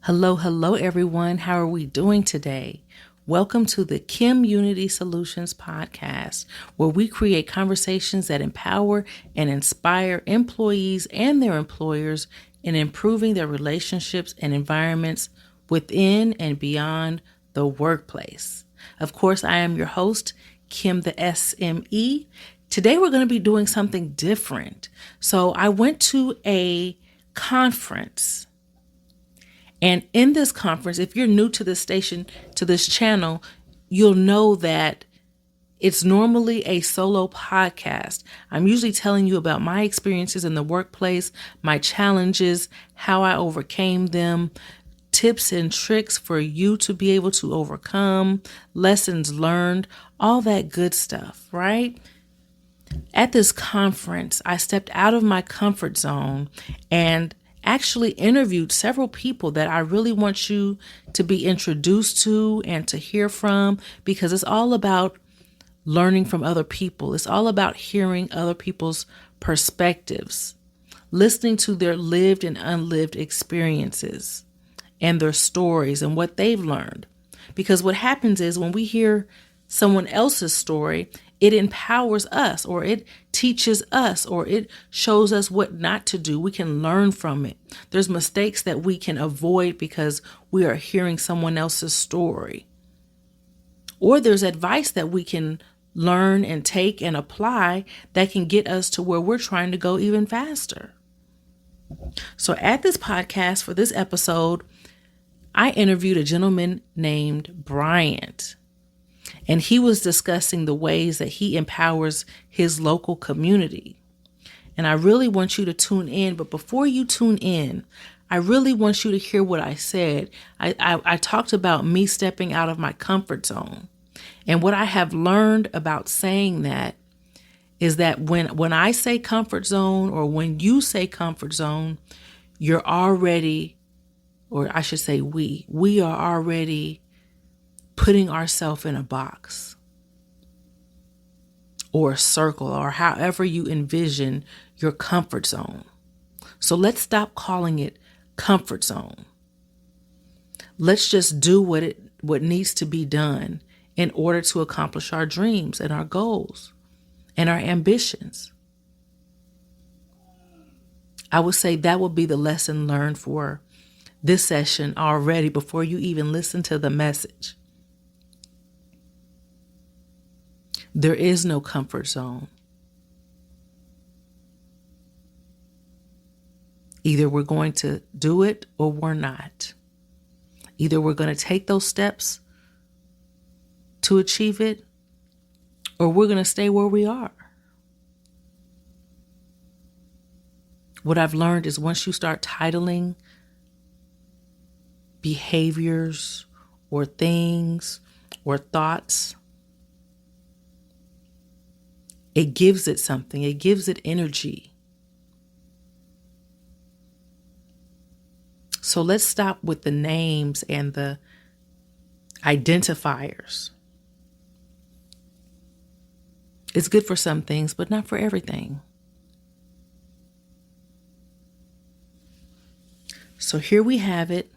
Hello, hello, everyone. How are we doing today? Welcome to the KimUnity Soulutions Podcast, where we create conversations that empower and inspire employees and their employers in improving their relationships and environments within and beyond the workplace. Of course, I am your host, Kim the SME. Today, we're going to be doing something different. So I went to a conference. And in this conference, if you're new to this station, to this channel, you'll know that it's normally a solo podcast. I'm usually telling you about my experiences in the workplace, my challenges, how I overcame them, tips and tricks for you to be able to overcome, lessons learned, all that good stuff, right? At this conference, I stepped out of my comfort zone and actually interviewed several people that I really want you to be introduced to and to hear from, because it's all about learning from other people. It's all about hearing other people's perspectives, listening to their lived and unlived experiences and their stories and what they've learned. Because what happens is when we hear someone else's story, it empowers us, or it teaches us, or it shows us what not to do. We can learn from it. There's mistakes that we can avoid because we are hearing someone else's story. Or there's advice that we can learn and take and apply that can get us to where we're trying to go even faster. So at this podcast, for this episode, I interviewed a gentleman named Bryant. And he was discussing the ways that he empowers his local community. And I really want you to tune in. But before you tune in, I really want you to hear what I said. I talked about me stepping out of my comfort zone. And what I have learned about saying that is that when I say comfort zone, or when you say comfort zone, you're already, or I should say we are already putting ourselves in a box or a circle, or however you envision your comfort zone. So let's stop calling it comfort zone. Let's just do what needs to be done in order to accomplish our dreams and our goals and our ambitions. I would say that would be the lesson learned for this session already before you even listen to the message. There is no comfort zone. Either we're going to do it or we're not. Either we're going to take those steps to achieve it, or we're going to stay where we are. What I've learned is once you start titling behaviors or things or thoughts, it gives it something. It gives it energy. So let's stop with the names and the identifiers. It's good for some things, but not for everything. So here we have it.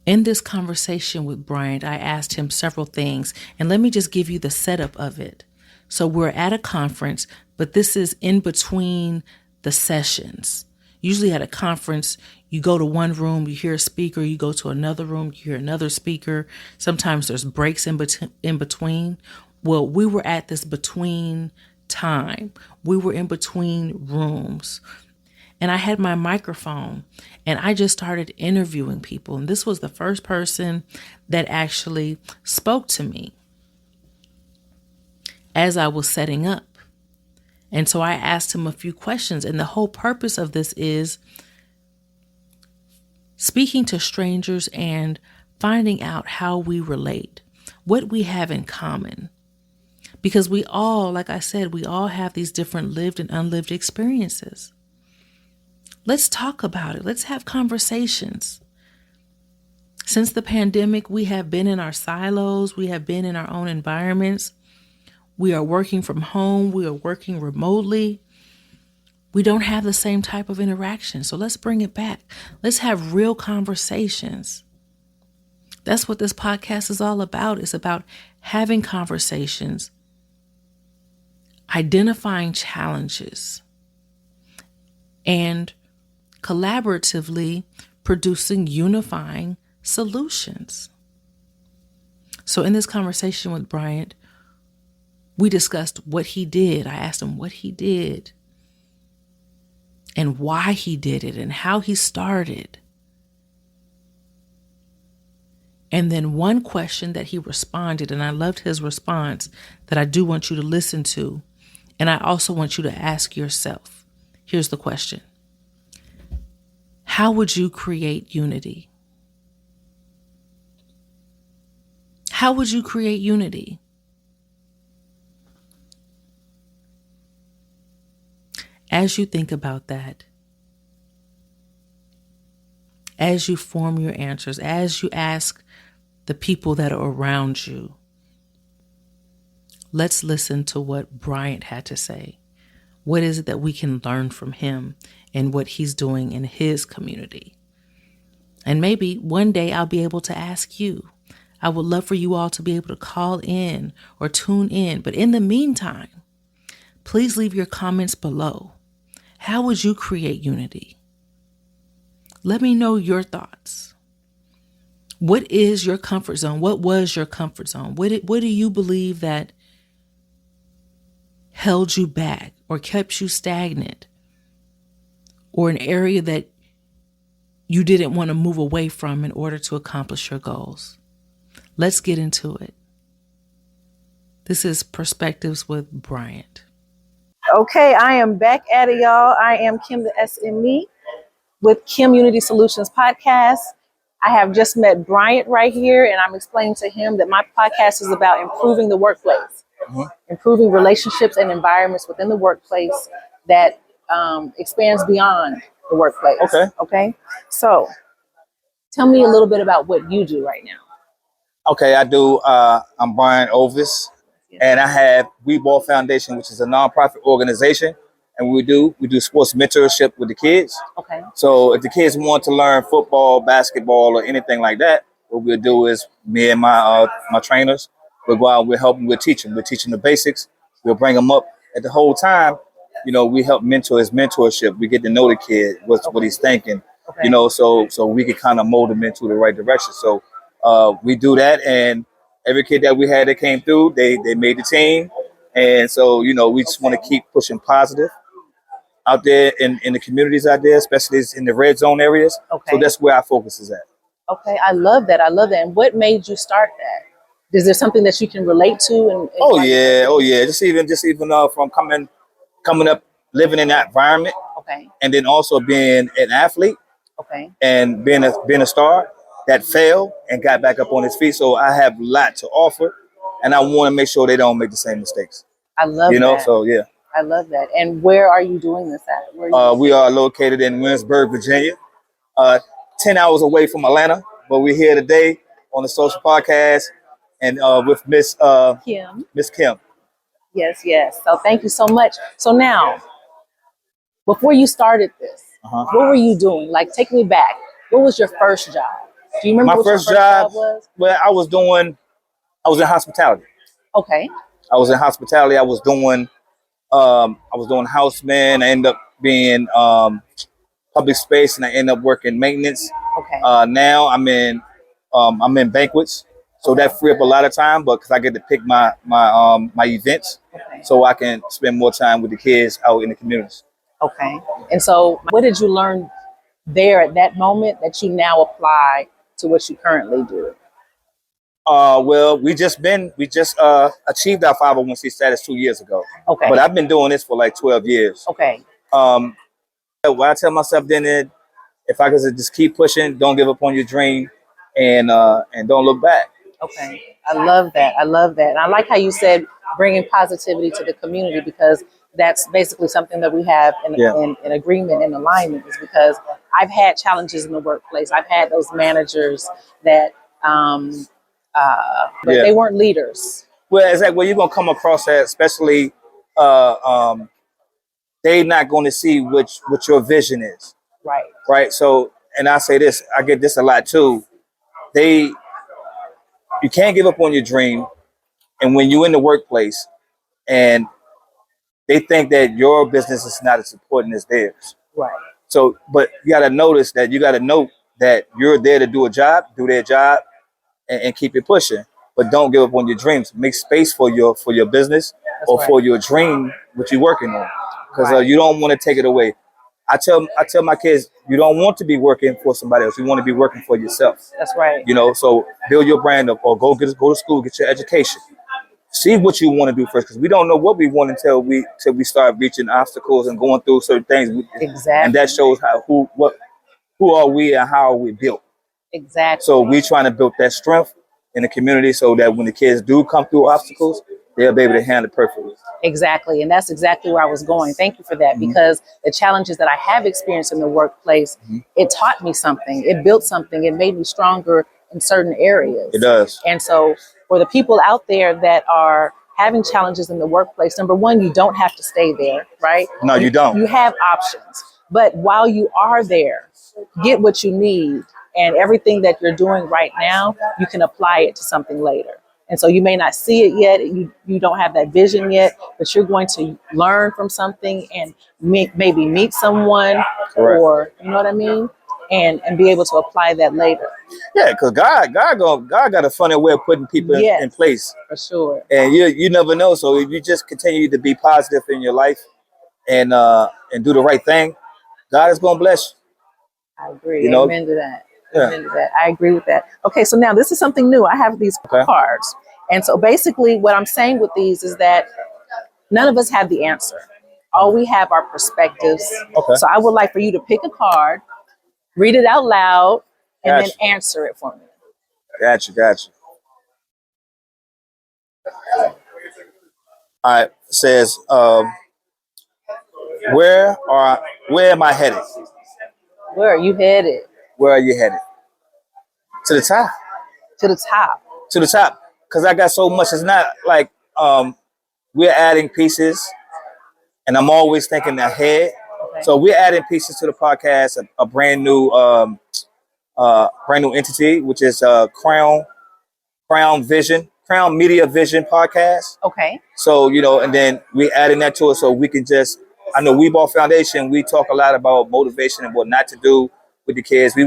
In this conversation with Bryant, I asked him several things, and let me just give you the setup of it. So we're at a conference, but this is in between the sessions. Usually at a conference, you go to one room, you hear a speaker, you go to another room, you hear another speaker. Sometimes there's breaks in between. Well, we were at this between time. We were in between rooms. And I had my microphone and I just started interviewing people. And this was the first person that actually spoke to me as I was setting up. And so I asked him a few questions. And the whole purpose of this is speaking to strangers and finding out how we relate, what we have in common. Because we all, like I said, we all have these different lived and unlived experiences. Let's talk about it. Let's have conversations. Since the pandemic, we have been in our silos. We have been in our own environments. We are working from home. We are working remotely. we don't have the same type of interaction. So let's bring it back. Let's have real conversations. That's what this podcast is all about. It's about having conversations, identifying challenges, and collaboratively producing unifying solutions. So in this conversation with Bryant, we discussed what he did. I asked him what he did and why he did it and how he started. And then one question that he responded, and I loved his response, that I do want you to listen to. And I also want you to ask yourself. Here's the question. How would you create unity? How would you create unity? As you think about that, as you form your answers, as you ask the people that are around you, let's listen to what Bryant had to say. What is it that we can learn from him and what he's doing in his community? And maybe one day I'll be able to ask you. I would love for you all to be able to call in or tune in. But in the meantime, please leave your comments below. How would you create unity? Let me know your thoughts. What is your comfort zone? What was your comfort zone? What do you believe that held you back or kept you stagnant, or an area that you didn't want to move away from in order to accomplish your goals? Let's get into it. This is Perspectives with Bryant. Okay, I am back at it, y'all. I am Kim, the SME, with KimUnity Soulutions Podcast. I have just met Bryant right here, and I'm explaining to him that my podcast is about improving the workplace, improving relationships and environments within the workplace that expands beyond the workplace. Okay. So tell me a little bit about what you do right now. Okay, I do. I'm Bryant Ovis, and I have We Ball Foundation, which is a nonprofit organization, and we do sports mentorship with the kids. Okay. So if the kids want to learn football, basketball, or anything like that, what we'll do is me and my trainers, we'll go out, we'll help them, we'll teach them. We're teaching the basics. We'll bring them up. At the whole time, we help mentor his mentorship. We get to know the kid, what he's thinking, so we can kind of mold him into the right direction. So we do that, and every kid that we had that came through, they made the team. And so, we just want to keep pushing positive out there in the communities out there, especially in the red zone areas. Okay. So that's where our focus is at. Okay, I love that. And what made you start that? Is there something that you can relate to? Oh yeah. Just even from coming up, living in that environment. Okay. And then also being an athlete. Okay. And being a star that failed and got back up on his feet. So I have a lot to offer, and I want to make sure they don't make the same mistakes. I love that. So yeah. I love that. And where are you doing this at? We are located in Williamsburg, Virginia, 10 hours away from Atlanta. But we're here today on the social podcast and with Miss Kim. Miss Kim. Yes. So thank you so much. So now, before you started this, what were you doing? Like, take me back. What was your first job? Do you remember my what first your first job was? Well, I was in hospitality. Okay. I was in hospitality. I was doing houseman. I ended up being public space, and I ended up working maintenance. Okay. Now I'm in banquets, so that free up a lot of time, but because I get to pick my events, so I can spend more time with the kids out in the communities. Okay. And so, what did you learn there at that moment that you now apply to what you currently do? Well, we just achieved our 501c status 2 years ago. Okay. But I've been doing this for like 12 years. Okay. What I tell myself then is, if I could just keep pushing, don't give up on your dream, and don't look back. Okay. I love that. And I like how you said bringing positivity to the community, because that's basically something that we have in agreement, in alignment, is because I've had challenges in the workplace. I've had those managers that they weren't leaders. Well, exactly. Well, you're gonna come across that, especially the they're not going to see what your vision is. Right. Right. So, and I say this, I get this a lot too. You can't give up on your dream. And when you're in the workplace and they think that your business is not as important as theirs. Right. So, but you got to notice that you got to note that you're there to do their job and keep it pushing. But don't give up on your dreams. Make space for your business or for your dream, what you're working on. Because you don't want to take it away. I tell my kids, you don't want to be working for somebody else. You want to be working for yourself. That's right. You know, so build your brand up or go to school, get your education. See what you want to do first, because we don't know what we want until we start reaching obstacles and going through certain things. Exactly. And that shows who are we and how are we built. Exactly. So we trying to build that strength in the community so that when the kids do come through obstacles, they'll be able to handle it perfectly. Exactly. And that's exactly where I was going. Thank you for that, because the challenges that I have experienced in the workplace, it taught me something. It built something. It made me stronger in certain areas. It does. And so for the people out there that are having challenges in the workplace, number one, you don't have to stay there, right? No, you don't. You have options. But while you are there, get what you need. And everything that you're doing right now, you can apply it to something later. And so you may not see it yet, you don't have that vision yet, but you're going to learn from something and maybe meet someone. Correct. Or, you know what I mean? And be able to apply that later. Yeah, because God got a funny way of putting people in place. For sure. And you never know. So if you just continue to be positive in your life and do the right thing, God is going to bless you. I agree. You know? Amen to that. Yeah. Amen to that. I agree with that. Okay, so now this is something new. I have these cards. And so basically what I'm saying with these is that none of us have the answer. All we have are perspectives. Okay. So I would like for you to pick a card, read it out loud, and then answer it for me. Gotcha. All right. It says, where am I headed? Where are you headed? Where are you headed? To the top. To the top. To the top. Because I got so much. It's not like we're adding pieces, and I'm always thinking ahead. Okay. So we're adding pieces to the podcast, a brand new entity, which is Crown Media Vision Podcast. Okay. So, and then we adding that to it so we can I know Weeball Foundation, we talk a lot about motivation and what not to do with the kids. I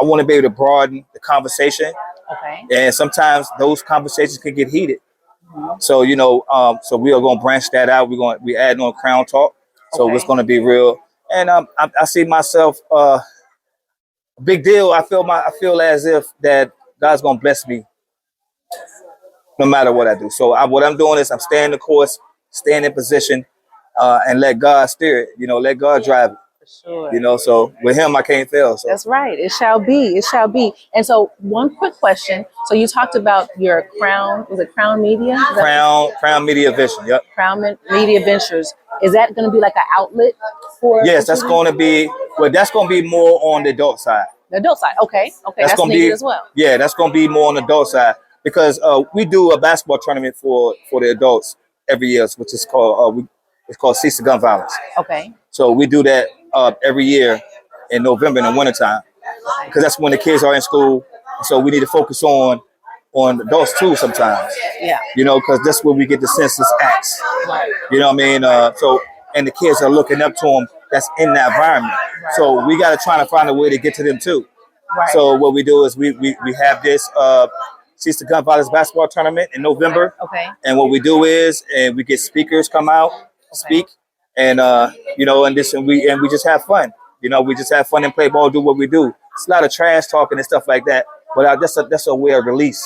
want to be able to broaden the conversation. Okay. And sometimes those conversations can get heated. Mm-hmm. So, so we are going to branch that out. We add on Crown Talk. So it's going to be real. And I see myself, big deal. I feel as if that God's going to bless me no matter what I do. So what I'm doing is I'm staying the course, staying in position, and let God steer it. Let God drive it. For sure. So with Him, I can't fail. So that's right. It shall be. It shall be. And so one quick question. So you talked about your Crown. Was it Crown Media? Crown Media Vision. Yep. Crown Media Ventures. Is that going to be like an outlet for? Yes, that's going to be. Well, that's going to be more on the adult side. The adult side. Okay. That's needed as well. Yeah, that's going to be more on the adult side because we do a basketball tournament for the adults every year, which is called it's called Cease the Gun Violence. Okay. So we do that every year in November in the wintertime because that's when the kids are in school. So we need to focus on adults too sometimes. Yeah. Because that's where we get the senseless acts. Right. You know what I mean? So and the kids are looking up to them that's in that environment. Right. So we got to try to find a way to get to them too. Right. So what we do is we have this Cease the Gun Violence basketball tournament in November. Okay. And what we do is we get speakers come out, speak. And and we just have fun. We just have fun and play ball, do what we do. It's a lot of trash talking and stuff like that. But that's a way of release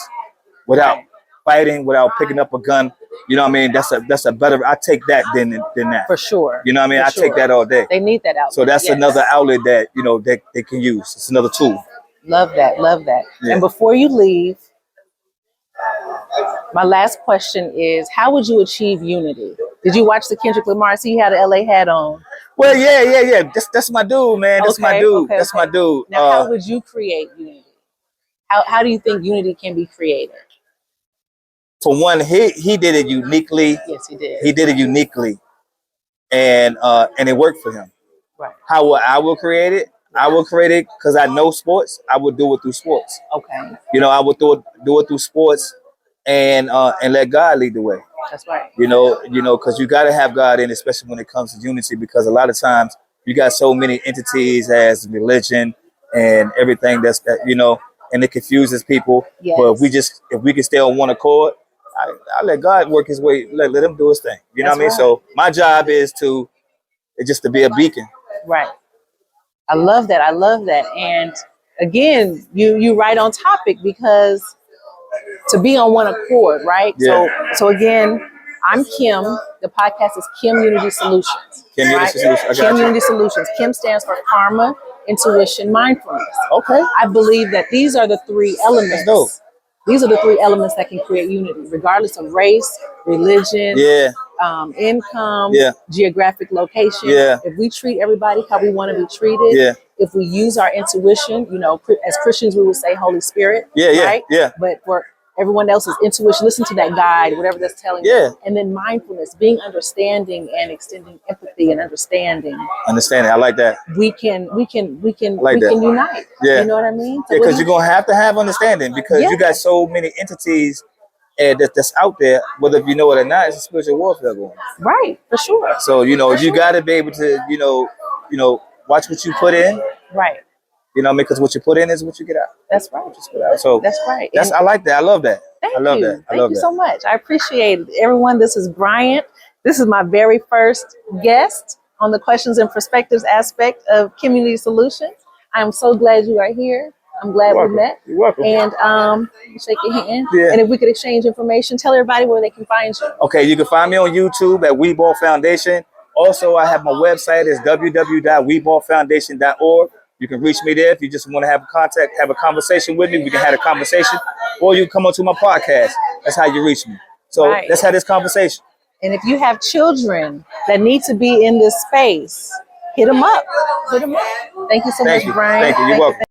without fighting, without picking up a gun. You know what I mean? That's a better. I take that than that. For sure. You know what I mean? I take that all day. They need that outlet. So that's another outlet that they can use. It's another tool. Love that. Yeah. And before you leave, my last question is: how would you achieve unity? Did you watch the Kendrick Lamar? See, he had an LA hat on. Well, yeah. That's my dude, man. That's my dude. That's my dude. Now, how would you create unity? How do you think unity can be created? For one, he did it uniquely. Yes, he did. He did it uniquely. and it worked for him. Right. How I will create it? I will create it because I know sports. I would do it through sports. Okay. I would do it through sports, and let God lead the way. That's right. Because you got to have God in, especially when it comes to unity. Because a lot of times you got so many entities as religion and everything and it confuses people. Yes. But if we can stay on one accord, I let God work His way. Let Him do His thing. You know what I mean? Right. So my job is just to be a beacon. Right. I love that. And again, you right on topic, because to be on one accord, right? Yeah. So again, I'm Kim. The podcast is KimUnity Solutions. KimUnity Solutions. Kim stands for Karma, Intuition, Mindfulness. Okay. I believe that these are the three elements. That's dope. These are the three elements that can create unity, regardless of race, religion, income, geographic location. Yeah. If we treat everybody how we want to be treated, if we use our intuition, as Christians we would say Holy Spirit, right? Yeah. But for everyone else's intuition, listen to that guide, whatever that's telling you. And then mindfulness, being understanding and extending empathy and understanding. Understanding, I like that. We can unite. Yeah. You know what I mean? So because you're gonna have to have understanding, because you got so many entities that's out there, whether you know it or not. It's a spiritual warfare going on. Right, for sure. So you got to be able to watch what you put in. Right. Because what you put in is what you get out. That's right. So that's right. I like that. I love that. Thank I love you. that. Thank you so much. I appreciate it. Everyone, this is Bryant. This is my very first guest on the questions and perspectives aspect of KimUnity Solutions. I'm so glad you are here. I'm glad we met. You're welcome. And shake your hand. Yeah. And if we could exchange information, tell everybody where they can find you. Okay, you can find me on YouTube at WeBall Foundation. Also, I have my website is www.weballfoundation.org. You can reach me there if you just want to have a conversation with me. We can have a conversation, or you can come onto my podcast. That's how you reach me. So let's have this conversation. And if you have children that need to be in this space, hit them up. Thank you so much, Brian. Thank you. You're welcome.